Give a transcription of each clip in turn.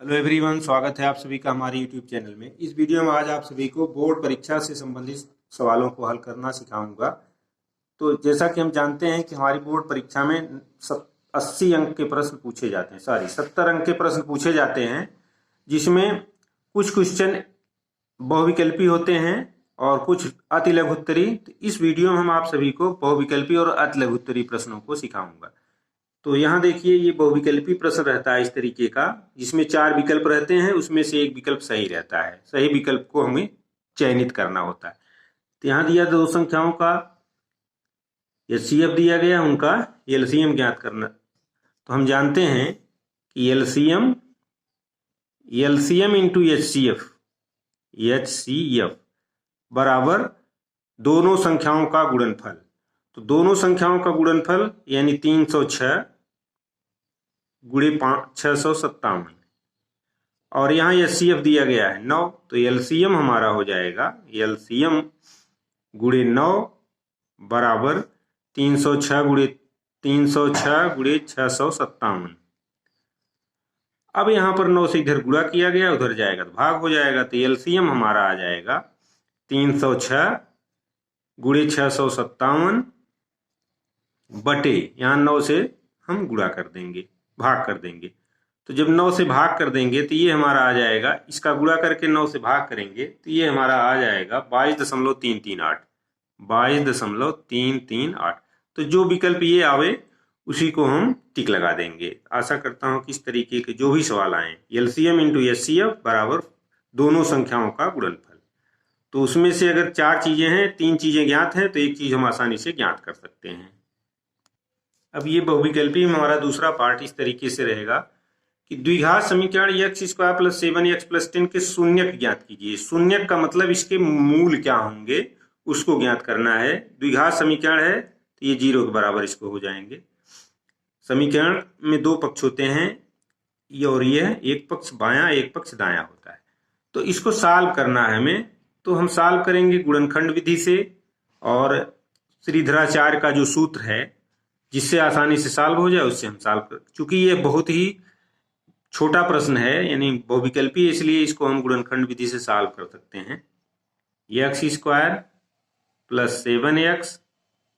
Hello everyone, स्वागत है आप सभी का हमारे यूट्यूब चैनल में। इस वीडियो में आज आप सभी को बोर्ड परीक्षा से संबंधित सवालों को हल करना सिखाऊंगा। तो जैसा कि हम जानते हैं कि हमारी बोर्ड परीक्षा में 80 अंक के प्रश्न पूछे जाते हैं, 70 अंक के प्रश्न पूछे जाते हैं, जिसमें कुछ क्वेश्चन बहुविकल्पी होते हैं और कुछ अति लघुत्तरी। तो इस वीडियो में हम आप सभी को बहुविकल्पी और अति लघुत्तरी प्रश्नों को सिखाऊंगा। तो यहाँ देखिए, ये बहुविकल्पी प्रश्न रहता है इस तरीके का, जिसमें 4 विकल्प रहते हैं, उसमें से एक विकल्प सही रहता है। सही विकल्प को हमें चयनित करना होता है। तो यहाँ दिया दो संख्याओं का एचसीएफ दिया गया, उनका एलसीएम ज्ञात करना। तो हम जानते हैं कि एलसीएम इंटू एचसीएफ बराबर दोनों संख्याओं का गुणनफल। तो दोनों संख्याओं का गुणनफल यानी 306 गुणे 657, और यहाँ एचसीएफ दिया गया है 9। तो एलसीएम हमारा हो जाएगा, एलसीएम गुणे 9 बराबर 306 गुणे 657। अब यहाँ पर 9 से इधर गुणा किया गया, उधर जाएगा तो भाग हो जाएगा। तो एलसीएम हमारा आ जाएगा 306 गुणे 657 बटे, यहाँ 9 से हम गुणा कर देंगे, भाग कर देंगे। तो जब 9 से भाग कर देंगे तो ये हमारा आ जाएगा, इसका गुणा करके 9 से भाग करेंगे तो ये हमारा आ जाएगा 22.338। 22.338। तो जो विकल्प ये आवे उसी को हम टिक लगा देंगे। आशा करता हूं कि इस तरीके के जो भी सवाल आए, एलसीएम इंटू एचसीएफ बराबर दोनों संख्याओं का गुणनफल। तो उसमें से अगर 4 चीजें हैं, 3 चीजें ज्ञात हैं, तो एक चीज हम आसानी से ज्ञात कर सकते हैं। अब ये बहुविकल्पी में हमारा दूसरा पार्ट इस तरीके से रहेगा कि द्विघात समीकरण x² प्लस 7x प्लस 10 के शून्यक ज्ञात कीजिए। शून्यक का मतलब इसके मूल क्या होंगे उसको ज्ञात करना है। द्विघात समीकरण है तो ये 0 के बराबर इसको हो जाएंगे। समीकरण में 2 पक्ष होते हैं, ये और ये, एक पक्ष बायां एक पक्ष दायां होता है। तो इसको सॉल्व करना है हमें, तो हम सॉल्व करेंगे गुणनखंड विधि से, और श्रीधराचार्य का जो सूत्र है जिससे आसानी से सॉल्व हो जाए उससे हम सॉल्व कर। चूंकि ये बहुत ही छोटा प्रश्न है, यानी बहुविकल्पी, इसलिए इसको हम गुणनखंड विधि से सॉल्व कर सकते हैं। x² प्लस 7x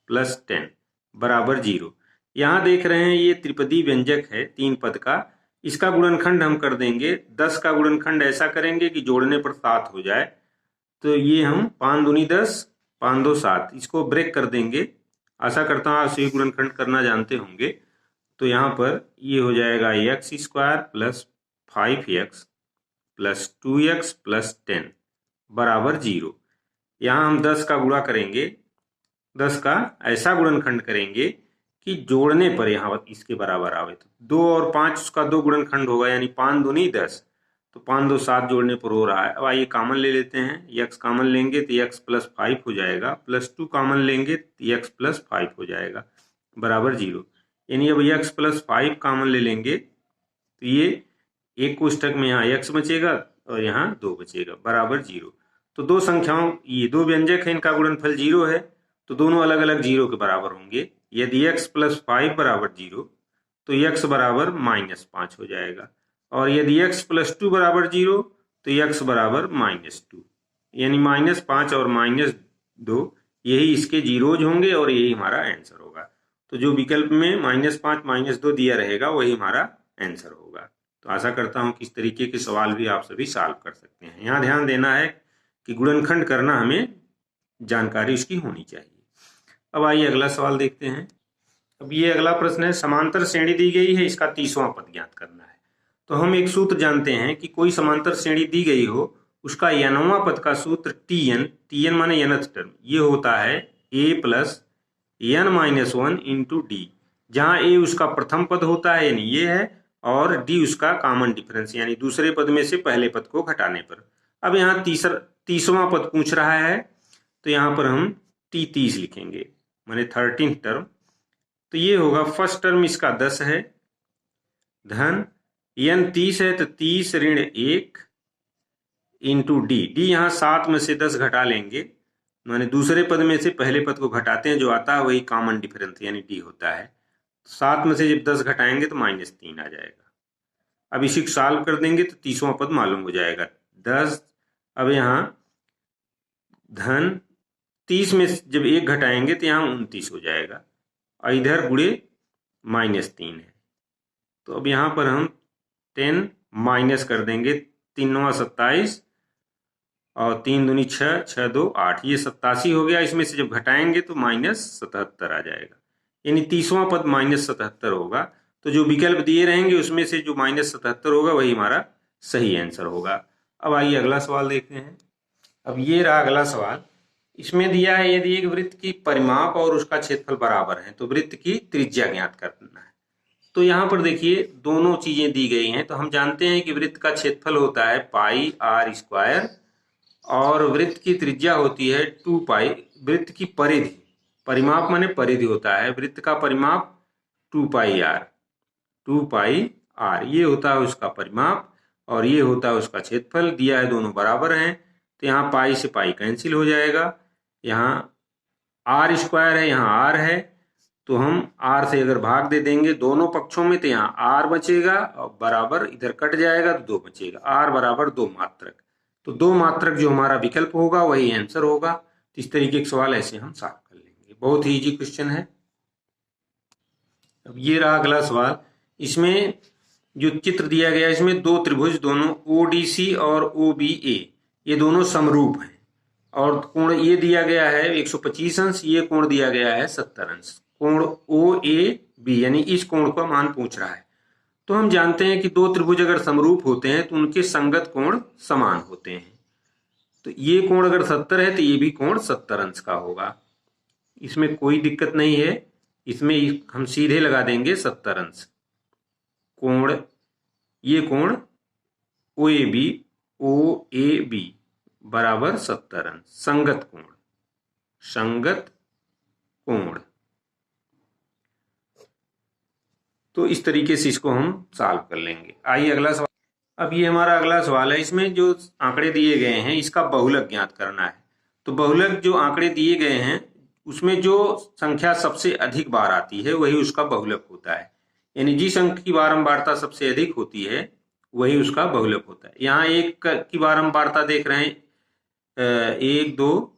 प्लस 10 बराबर 0। यहां देख रहे हैं ये त्रिपदी व्यंजक है 3 पद का, इसका गुणनखंड हम कर देंगे। 10 का गुणनखंड ऐसा करेंगे कि जोड़ने पर 7 हो जाए। तो ये हम 5 दूनी 10, 5 2 7, इसको ब्रेक कर देंगे। आशा करता हूं आप सही गुणनखंड करना जानते होंगे। तो यहाँ पर ये हो जाएगा x² plus 5x plus 2x plus 10 बराबर 0। यहाँ हम 10 का गुणा करेंगे, 10 का ऐसा गुणनखंड करेंगे कि जोड़ने पर यहाँ इसके बराबर आवे। तो 2 और 5 उसका 2 गुणनखंड होगा, यानी 5 दूनी 10, तो 5 2 7 जोड़ने पर हो रहा है। अब आइए कॉमन ले लेते हैं, x कॉमन लेंगे तो x प्लस 5 हो जाएगा, प्लस 2 कॉमन लेंगे तो x प्लस 5 हो जाएगा बराबर 0। यानी अब x प्लस 5 कॉमन ले लेंगे तो ये एक कोष्ठक में यहाँ x बचेगा और यहाँ 2 बचेगा बराबर 0। तो दो संख्याओं, ये 2 व्यंजक है, इनका गुणनफल 0 है, तो दोनों अलग अलग 0 के बराबर होंगे। यदि x प्लस 5 बराबर 0 तो x बराबर -5 हो जाएगा, और यदि x प्लस 2 बराबर 0 तो x बराबर -2, यानी -5 और -2 यही इसके जीरोज होंगे और यही हमारा आंसर होगा। तो जो विकल्प में -5 -2 दिया रहेगा वही हमारा आंसर होगा। तो आशा करता हूं कि इस तरीके के सवाल भी आप सभी सॉल्व कर सकते हैं। यहाँ ध्यान देना है कि गुणनखंड करना हमें जानकारी उसकी होनी चाहिए। अब आइए अगला सवाल देखते हैं। अब ये अगला प्रश्न है, समांतर श्रेणी दी गई है, इसका 30वां पद ज्ञात करना है। तो हम एक सूत्र जानते हैं कि कोई समांतर श्रेणी दी गई हो, उसका nवां पद का सूत्र tn माने nth टर्म, ये होता है a plus n-1 into D, जहां a उसका प्रथम पद होता है यानी ये है, और d उसका कॉमन डिफरेंस यानी दूसरे पद में से पहले पद को घटाने पर। अब यहाँ 30वां पद पूछ रहा है, तो यहाँ पर हम t30 लिखेंगे, माने 13th टर्म। तो ये होगा, फर्स्ट टर्म इसका 10 है, धन n 30 है तो 30 ऋण 1 इंटू डी। डी यहाँ 7 में से 10 घटा लेंगे, माने दूसरे पद में से पहले पद को घटाते हैं, जो आता है वही कॉमन डिफरेंस यानी डी होता है। 7 में से जब 10 घटाएंगे तो -3 आ जाएगा। अब इसी को सॉल्व कर देंगे तो 30वां पद मालूम हो जाएगा 10। अब यहाँ धन 30 में जब 1 घटाएंगे तो यहाँ 29 हो जाएगा और इधर गुणे -3 है। तो अब यहाँ पर हम 10 माइनस कर देंगे, 3 9 27 और 3 दूनी 6, 6 2 8, ये 87 हो गया। इसमें से जब घटाएंगे तो -77 आ जाएगा, यानी 30वां पद -77 होगा। तो जो विकल्प दिए रहेंगे उसमें से जो -77 होगा वही हमारा सही आंसर होगा। अब आइए अगला सवाल देखते हैं। अब ये रहा अगला सवाल। इसमें दिया है यदि एक वृत्त की परिमाप और उसका क्षेत्रफल बराबर है तो वृत्त की त्रिज्या ज्ञात करना है। तो यहाँ पर देखिए दोनों चीजें दी गई हैं। तो हम जानते हैं कि वृत्त का क्षेत्रफल होता है पाई r स्क्वायर और वृत्त की त्रिज्या होती है 2 पाई। वृत्त की परिधि, परिमाप माने परिधि होता है, वृत्त का परिमाप 2 पाई r, 2 पाई r ये होता है उसका परिमाप और ये होता है उसका क्षेत्रफल। दिया है दोनों बराबर हैं तो यहाँ पाई से पाई कैंसिल हो जाएगा, यहाँ r स्क्वायर है, यहाँ r है, तो हम r से अगर भाग दे देंगे दोनों पक्षों में तो यहाँ r बचेगा और बराबर इधर कट जाएगा तो 2 बचेगा, r बराबर 2 मात्रक। तो 2 मात्रक जो हमारा विकल्प होगा वही आंसर होगा। तो इस तरीके के सवाल ऐसे हम सॉल्व कर लेंगे, बहुत ही इजी क्वेश्चन है। अब ये रहा अगला सवाल। इसमें जो चित्र दिया गया है इसमें दो त्रिभुज, दोनों ODC और OBA ये दोनों समरूप हैं और कोण ये दिया गया है 125 अंश, ये कोण दिया गया है 70 अंश। कोण OAB यानी इस कोण का मान पूछ रहा है। तो हम जानते हैं कि दो त्रिभुज अगर समरूप होते हैं तो उनके संगत कोण समान होते हैं। तो ये कोण अगर 70 है तो ये भी कोण 70 अंश का होगा, इसमें कोई दिक्कत नहीं है। इसमें हम सीधे लगा देंगे 70 अंश। कोण ये कोण OAB बराबर 70 अंश, संगत कोण, संगत कोण। तो इस तरीके से इसको हम सॉल्व कर लेंगे। आइए अगला सवाल। अब ये हमारा अगला सवाल है। इसमें जो आंकड़े दिए गए हैं इसका बहुलक ज्ञात करना है। तो बहुलक जो आंकड़े दिए गए हैं उसमें जो संख्या सबसे अधिक बार आती है वही उसका बहुलक होता है, यानी जिस अंक की बारंबारता सबसे अधिक होती है वही उसका बहुलक होता है। यहाँ 1 की बारंबारता देख रहे हैं 1 2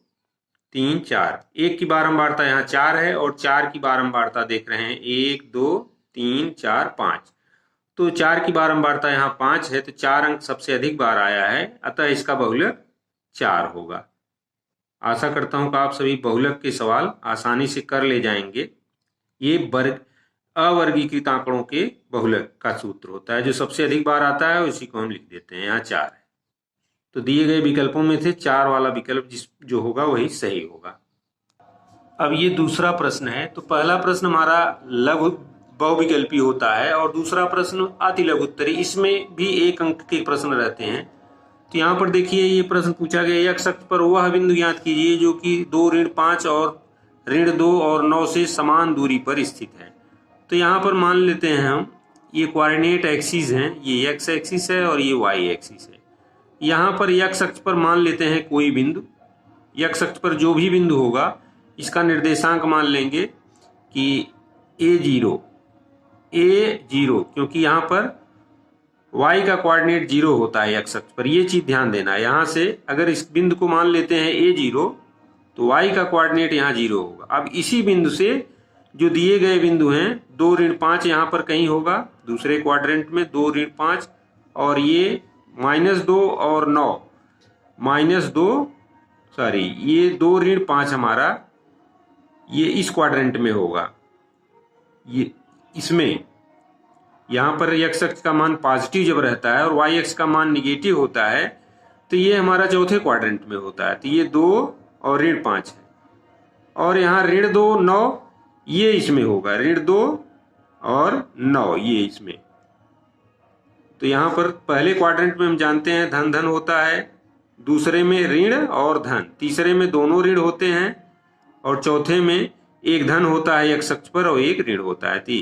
3 4, 1 की बारंबारता यहाँ 4 है और 4 की बारंबारता देख रहे हैं 1 2 3 4 5। तो 4 की बारंबारता यहाँ 5 है तो 4 अंक सबसे अधिक बार आया है, अतः इसका बहुलक 4 होगा। आशा करता हूं कि आप सभी बहुलक के सवाल आसानी से कर ले जाएंगे। ये अवर्गीकृत आंकड़ों के बहुलक का सूत्र होता है, जो सबसे अधिक बार आता है उसी को हम लिख देते हैं। यहाँ 4 है तो दिए गए विकल्पों में से 4 वाला विकल्प जो होगा वही सही होगा। अब ये दूसरा प्रश्न है। तो पहला प्रश्न हमारा लघु बहुविकल्पी होता है और दूसरा प्रश्न अति लघु उत्तरी, इसमें भी 1 अंक के प्रश्न रहते हैं। तो यहाँ पर देखिए ये प्रश्न पूछा गया, x अक्ष पर वह बिंदु ज्ञात कीजिए जो कि 2 ऋण 5 और ऋण 2 और 9 से समान दूरी पर स्थित है। तो यहाँ पर मान लेते हैं हम ये कोऑर्डिनेट एक्सिस हैं, ये x एक्सिस है और ये y एक्सिस है। यहाँ पर x अक्ष पर मान लेते हैं कोई बिंदु, x अक्ष पर जो भी बिंदु होगा इसका निर्देशांक मान लेंगे कि A0, क्योंकि यहाँ पर y का कोऑर्डिनेट 0 होता है x अक्ष पर, ये चीज ध्यान देना है। यहाँ से अगर इस बिंदु को मान लेते हैं A0 तो y का कोऑर्डिनेट यहाँ 0 होगा। अब इसी बिंदु से जो दिए गए बिंदु हैं 2 ऋण 5 यहाँ पर कहीं होगा, दूसरे क्वाड्रेंट में 2 ऋण 5 और ये -2 और 9 ये 2 ऋण 5 हमारा ये इस क्वाड्रेंट में होगा। ये इसमें यहाँ पर x अक्ष का मान पॉजिटिव जब रहता है और y अक्ष का मान निगेटिव होता है तो ये हमारा चौथे क्वाड्रेंट में होता है। तो ये 2 और ऋण 5 है और यहाँ ऋण 2 9 ये इसमें होगा, ऋण 2 और 9 ये इसमें। तो यहाँ पर पहले क्वाड्रेंट में हम जानते हैं धन धन होता है, दूसरे में ऋण और धन, तीसरे में दोनों ऋण होते हैं और चौथे में एक धन होता है x अक्ष पर और एक ऋण होता है। तो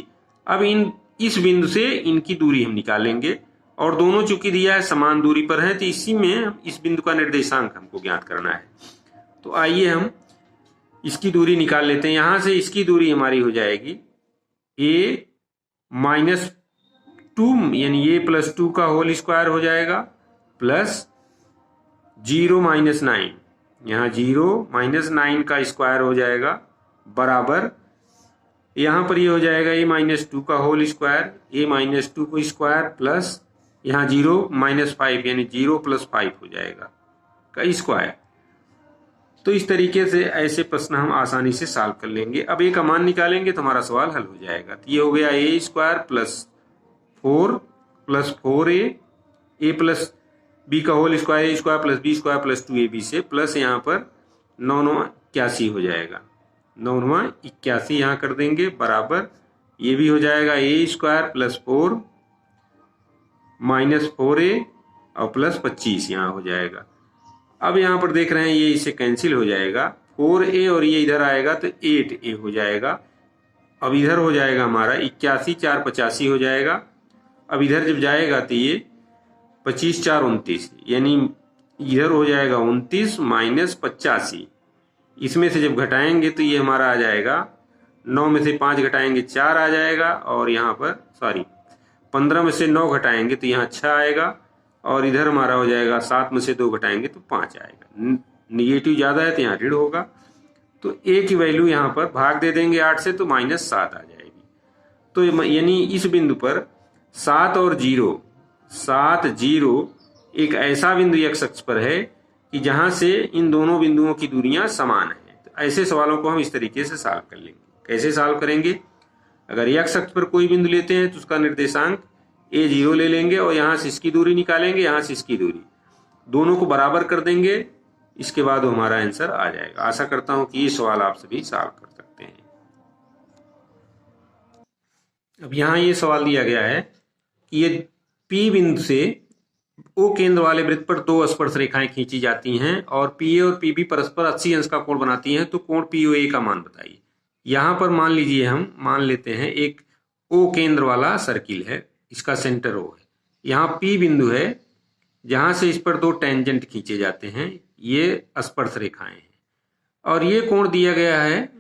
अब इस बिंदु से इनकी दूरी हम निकालेंगे और दोनों चूंकि दिया है समान दूरी पर है तो इसी में इस बिंदु का निर्देशांक हमको ज्ञात करना है। तो आइए हम इसकी दूरी निकाल लेते हैं। यहां से इसकी दूरी हमारी हो जाएगी a 2 यानी ये +2 का होल स्क्वायर हो जाएगा प्लस 0 - 9, यहाँ 0 - 9 का स्क्वायर हो जाएगा बराबर यहाँ पर ये हो जाएगा a -2 का होल स्क्वायर, a -2 को स्क्वायर प्लस यहाँ 0 - 5 यानी 0 + 5 हो जाएगा का स्क्वायर। तो इस तरीके से ऐसे प्रश्न हम आसानी से सॉल्व कर लेंगे। अब a का मान निकालेंगे तो हमारा सवाल हल हो जाएगा। तो ये हो गया a² + 4 + 4a, a + b का whole square, a² + b² + 2ab से प्लस यहाँ पर 9 9 81 हो जाएगा, 9 9 81 यहाँ कर देंगे बराबर ये भी हो जाएगा a² + 4 - 4a और प्लस 25 यहाँ हो जाएगा। अब यहाँ पर देख रहे हैं ये इसे कैंसिल हो जाएगा, 4a और ये इधर आएगा तो 8a हो जाएगा। अब इधर हो जाएगा हमारा 81 4 85 हो जाएगा। अब इधर जब जाएगा तो ये 25 4 29 यानी इधर हो जाएगा 29 - 85। इसमें से जब घटाएंगे तो ये हमारा आ जाएगा 9 में से 5 घटाएंगे 4 आ जाएगा और यहाँ पर 15 में से 9 घटाएंगे तो यहाँ 6 आएगा और इधर हमारा हो जाएगा 7 में से 2 घटाएंगे तो 5 आएगा। निगेटिव ज़्यादा है तो यहाँ ऋण होगा, तो a की वैल्यू यहाँ पर भाग दे देंगे 8 से तो -7 आ जाएगी। तो यानी इस बिंदु पर 7 और 0 एक ऐसा बिंदु x अक्ष पर है कि जहां से इन दोनों बिंदुओं की दूरियां समान हैं। तो ऐसे सवालों को हम इस तरीके से सॉल्व कर लेंगे। कैसे सॉल्व करेंगे? अगर x अक्ष पर कोई बिंदु लेते हैं तो उसका निर्देशांक a0 ले लेंगे और यहाँ से इसकी दूरी निकालेंगे, यहाँ से इसकी दूरी, दोनों को बराबर कर देंगे, इसके बाद हमारा आंसर आ जाएगा। आशा करता हूं कि ये सवाल आप सभी सॉल्व कर सकते हैं। अब यहाँ ये सवाल दिया गया है कि ये P बिंदु से O केंद्र वाले वृत्त पर 2 स्पर्श रेखाएं खींची जाती हैं और PA और PB परस्पर 80 अंश का कोण बनाती हैं, तो कोण POA का मान बताइए। यहाँ पर मान लीजिए हम मान लेते हैं एक O केंद्र वाला सर्किल है, इसका सेंटर O है, यहाँ P बिंदु है जहां से इस पर 2 टेंजेंट खींचे जाते हैं, ये स्पर्श रेखाएं हैं और ये कोण दिया गया है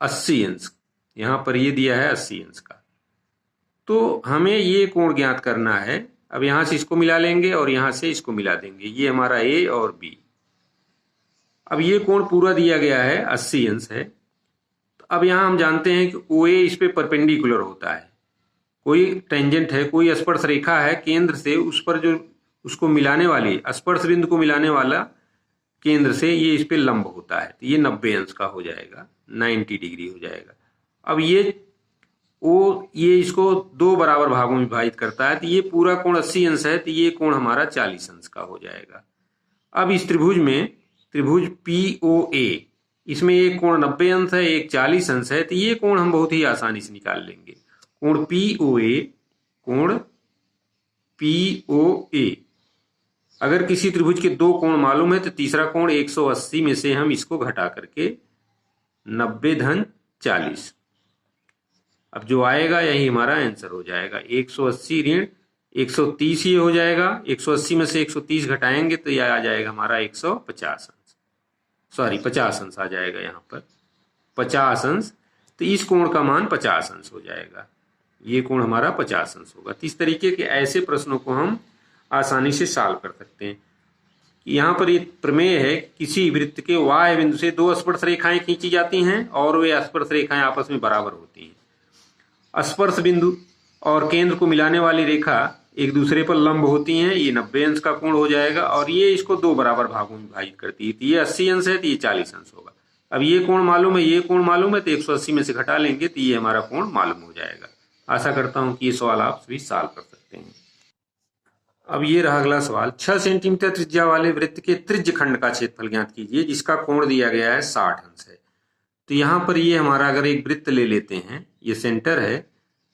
80 अंश, यहाँ पर ये दिया है 80 अंश का। तो हमें ये कोण ज्ञात करना है। अब यहां से इसको मिला लेंगे और यहां से इसको मिला देंगे, ये हमारा A और B। अब ये कोण पूरा दिया गया है 80 अंश है। तो अब यहां हम जानते हैं कि OA इस पे परपेंडिकुलर होता है, कोई टेंजेंट है, कोई स्पर्श रेखा है केंद्र से, उस पर जो उसको मिलाने वाली स्पर्श बिंदु को मिलाने वाला केंद्र से ये इस पे लंब होता है, तो ये 90 अंश का हो जाएगा, 90 डिग्री हो जाएगा। अब ये इसको 2 बराबर भागों में विभाजित करता है, तो ये पूरा कोण 80 अंश है, तो ये कोण हमारा 40 अंश का हो जाएगा। अब इस त्रिभुज में त्रिभुज POA, इसमें एक कोण 90 अंश है, एक 40 अंश है, तो ये कोण हम बहुत ही आसानी से निकाल लेंगे। कोण POA, अगर किसी त्रिभुज के 2 कोण मालूम है तो तीसरा कोण 180 में से हम इसको घटा करके 90 - 40, अब जो आएगा यही हमारा आंसर हो जाएगा। 180 ऋण 130 ये हो जाएगा, 180 में से 130 घटाएंगे तो यह आ जाएगा हमारा 150 अंश, 50 अंश आ जाएगा यहाँ पर 50 अंश। तो इस कोण का मान 50 अंश हो जाएगा, ये कोण हमारा 50 अंश होगा। तो इस तरीके के ऐसे प्रश्नों को हम आसानी से सॉल्व कर सकते हैं। यहाँ पर एक प्रमेय है, किसी वृत्त के Y बिंदु से 2 स्पर्श रेखाएं खींची जाती हैं और वे स्पर्श रेखाएं आपस में बराबर होती हैं। स्पर्श बिंदु और केंद्र को मिलाने वाली रेखा एक दूसरे पर लंब होती हैं, ये 90 अंश का कोण हो जाएगा और ये इसको 2 बराबर भागों में विभाजित करती है, तो ये 80 अंश है, तो ये 40 अंश होगा। अब ये कोण मालूम है, ये कोण मालूम है, तो 180 में से घटा लेंगे तो ये हमारा कोण मालूम हो जाएगा। आशा करता हूं कि ये सवाल आप सभी सॉल्व कर सकते हैं। अब ये रहा अगला सवाल, 6 सेंटीमीटर त्रिज्या वाले वृत्त के त्रिज्य खंड का क्षेत्रफल ज्ञात कीजिए जिसका कोण दिया गया है 60 अंश है। तो यहाँ पर ये हमारा अगर एक वृत्त ले लेते हैं, ये सेंटर है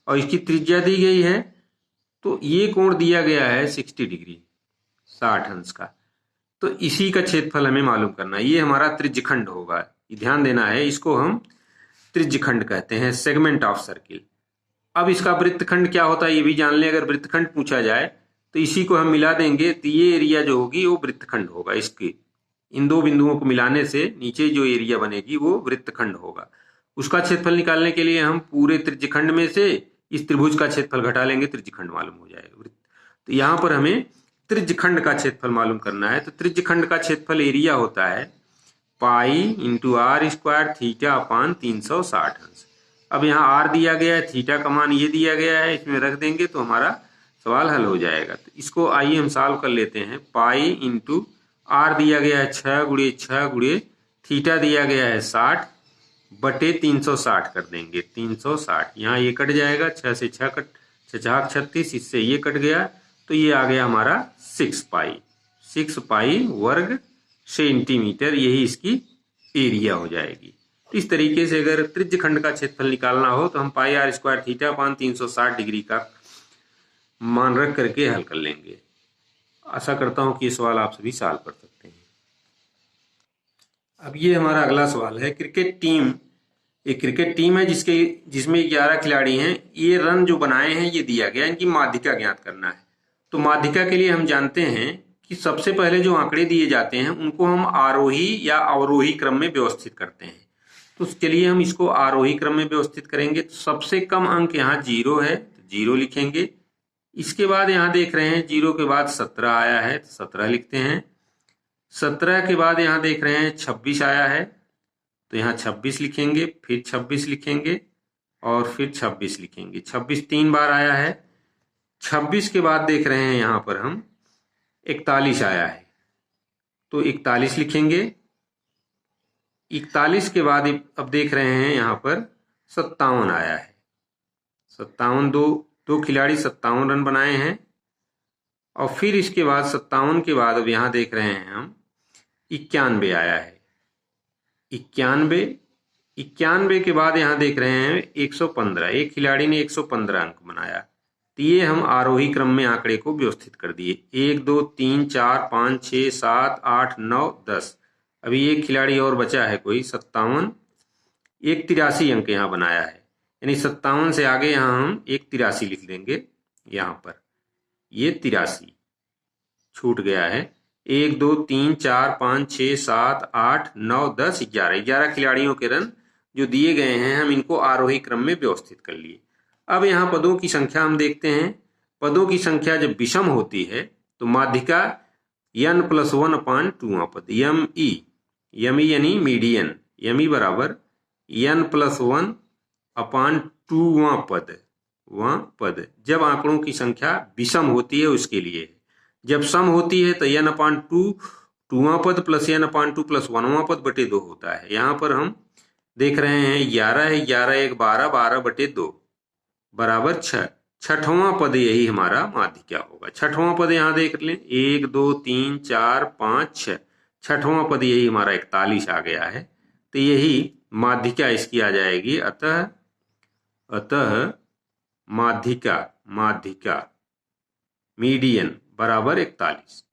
और इसकी त्रिज्या दी गई है, तो ये कोण दिया गया है 60 डिग्री 60 अंश का। तो इसी का क्षेत्रफल हमें मालूम करना है, ये हमारा त्रिज्यखंड होगा, ध्यान देना है, इसको हम त्रिज्यखंड कहते हैं, सेगमेंट ऑफ सर्किल। अब इसका वृत्तखंड क्या होता है ये भी जान लें, अगर वृत्तखंड पूछा जाए तो इसी को हम मिला देंगे तो ये एरिया जो होगी वो वृत्तखंड होगा। इसके इन 2 बिंदुओं को मिलाने से नीचे जो एरिया बनेगी वो वृत्तखंड होगा। उसका क्षेत्रफल निकालने के लिए हम पूरे त्रिज्यखंड में से इस त्रिभुज का क्षेत्रफल घटा लेंगे, त्रिज्यखंड मालूम हो जाएगा। तो यहाँ पर हमें त्रिज्यखंड का क्षेत्रफल मालूम करना है। तो त्रिज्यखंड का क्षेत्रफल एरिया होता है pi into r square theta upon 360 अंश। अब यहाँ आर दिया गया है, थीटा का मान ये दिया गया है, इसमें रख देंगे तो हमारा सवाल हल हो जाएगा। तो इसको आइए हम सॉल्व कर लेते हैं। पाई इंटू आर दिया गया है 6 गुणे थीटा दिया गया है 60 बटे 360 कर देंगे। 360 यहाँ ये कट जाएगा, 6 से 6 कट, 6 36, इससे ये कट गया, तो ये आ गया हमारा 6 पाई वर्ग सेंटीमीटर, यही इसकी एरिया हो जाएगी। तो इस तरीके से अगर त्रिज्यखंड का क्षेत्रफल निकालना हो तो हम pi r square theta upon 360 degree का मान रख करके हल कर लेंगे। आशा करता हूं कि ये सवाल आप सभी सॉल्व कर सकते हैं। अब ये हमारा अगला सवाल है, क्रिकेट टीम, एक क्रिकेट टीम है जिसमें 11 खिलाड़ी हैं। ये रन जो बनाए हैं ये दिया गया, इनकी माध्यिका ज्ञात करना है। तो माध्यिका के लिए हम जानते हैं कि सबसे पहले जो आंकड़े दिए जाते हैं उनको हम आरोही या अवरोही क्रम में व्यवस्थित करते हैं। तो उसके लिए हम इसको आरोही क्रम में व्यवस्थित करेंगे। तो सबसे कम अंक यहाँ 0 है, तो 0 लिखेंगे। इसके बाद यहाँ देख रहे हैं 0 के बाद 17 आया है, तो 17 लिखते हैं। 17 के बाद यहाँ देख रहे हैं 26 आया है, तो यहाँ 26 लिखेंगे, फिर 26 लिखेंगे और फिर 26 लिखेंगे। 26 3 बार आया है। 26 के बाद देख रहे हैं यहाँ पर हम 41 आया है, तो 41 लिखेंगे। 41 के बाद अब देख रहे हैं यहाँ पर 57 आया है। 57, दो खिलाड़ी 57 रन बनाए हैं। और फिर इसके बाद 57 के बाद अब यहाँ देख रहे हैं हम 91 आया है। 91 के बाद यहाँ देख रहे हैं 115, एक खिलाड़ी ने 115 अंक बनाया। तो ये हम आरोही क्रम में आंकड़े को व्यवस्थित कर दिए। 1 2 3 4 5 6 7 8 9 10। अभी एक खिलाड़ी और बचा है कोई 57, एक 83 अंक यहाँ बनाया है, यानी 57 से आगे यहाँ हम एक 83 लिख देंगे। यहाँ पर ये 83 छूट गया है। 1 2 3 4 5 6 7 8 9 10 11 खिलाड़ियों के रन जो दिए गए हैं हम इनको आरोही क्रम में व्यवस्थित कर लिए। अब यहाँ पदों की संख्या हम देखते हैं। पदों की संख्या जब विषम होती है तो माध्यिका n+1/2वां पद, यमी यानी मीडियन, यमी बराबर n+1/2वां पद। जब आंकड़ों की संख्या विषम होती है उसके लिए। जब सम होती है तो n/2वां पद प्लस n/2 प्लस 1वां पद बटे 2 होता है। यहाँ पर हम देख रहे हैं 11 है, 11 1 12, 12 बटे 2 बराबर 6। छठवां पद यही हमारा माध्यिका होगा। छठवां पद यहाँ देख लें 1 2 3 4 5 6, छठवां पद यही हमारा 41 आ गया है। तो यही माध्यिका इसकी आ जाएगी। अतः माध्यिका मीडियन बराबर 41।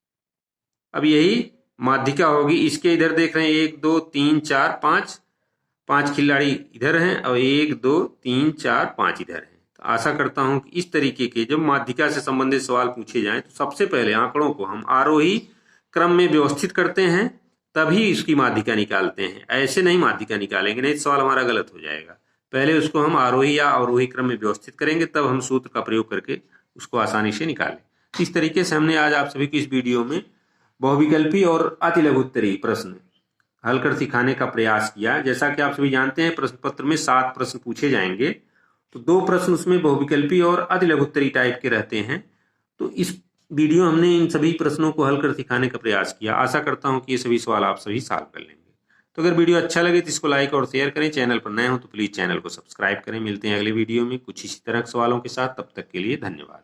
अब यही माध्यिका होगी। इसके इधर देख रहे हैं 1 2 3 4 5 खिलाड़ी इधर हैं और 1 2 3 4 5 इधर हैं। तो आशा करता हूं कि इस तरीके के जब माध्यिका से संबंधित सवाल पूछे जाएं तो सबसे पहले आंकड़ों को हम आरोही क्रम में व्यवस्थित करते हैं, तभी इसकी माध्यिका निकालते हैं। ऐसे नहीं माध्यिका निकालेंगे, नहीं तो सवाल हमारा गलत हो जाएगा। पहले उसको हम आरोही या अवरोही क्रम में व्यवस्थित करेंगे, तब हम सूत्र का प्रयोग करके उसको आसानी से निकालें। इस तरीके से हमने आज आप सभी को इस वीडियो में बहुविकल्पी और अतिलघुत्तरीय प्रश्न हल कर सिखाने का प्रयास किया। जैसा कि आप सभी जानते हैं प्रश्न पत्र में 7 प्रश्न पूछे जाएंगे, तो 2 प्रश्न उसमें बहुविकल्पी और अतिलघुत्तरीय टाइप के रहते हैं। तो इस वीडियो हमने इन सभी प्रश्नों को हल कर सिखाने का प्रयास किया। आशा करता हूं कि ये सभी सवाल आप सभी सॉल्व कर लेंगे। तो अगर वीडियो अच्छा लगे तो इसको लाइक और शेयर करें। चैनल पर नए हो तो प्लीज चैनल को सब्सक्राइब करें। मिलते हैं अगले वीडियो में कुछ इसी तरह के सवालों के साथ। तब तक के लिए धन्यवाद।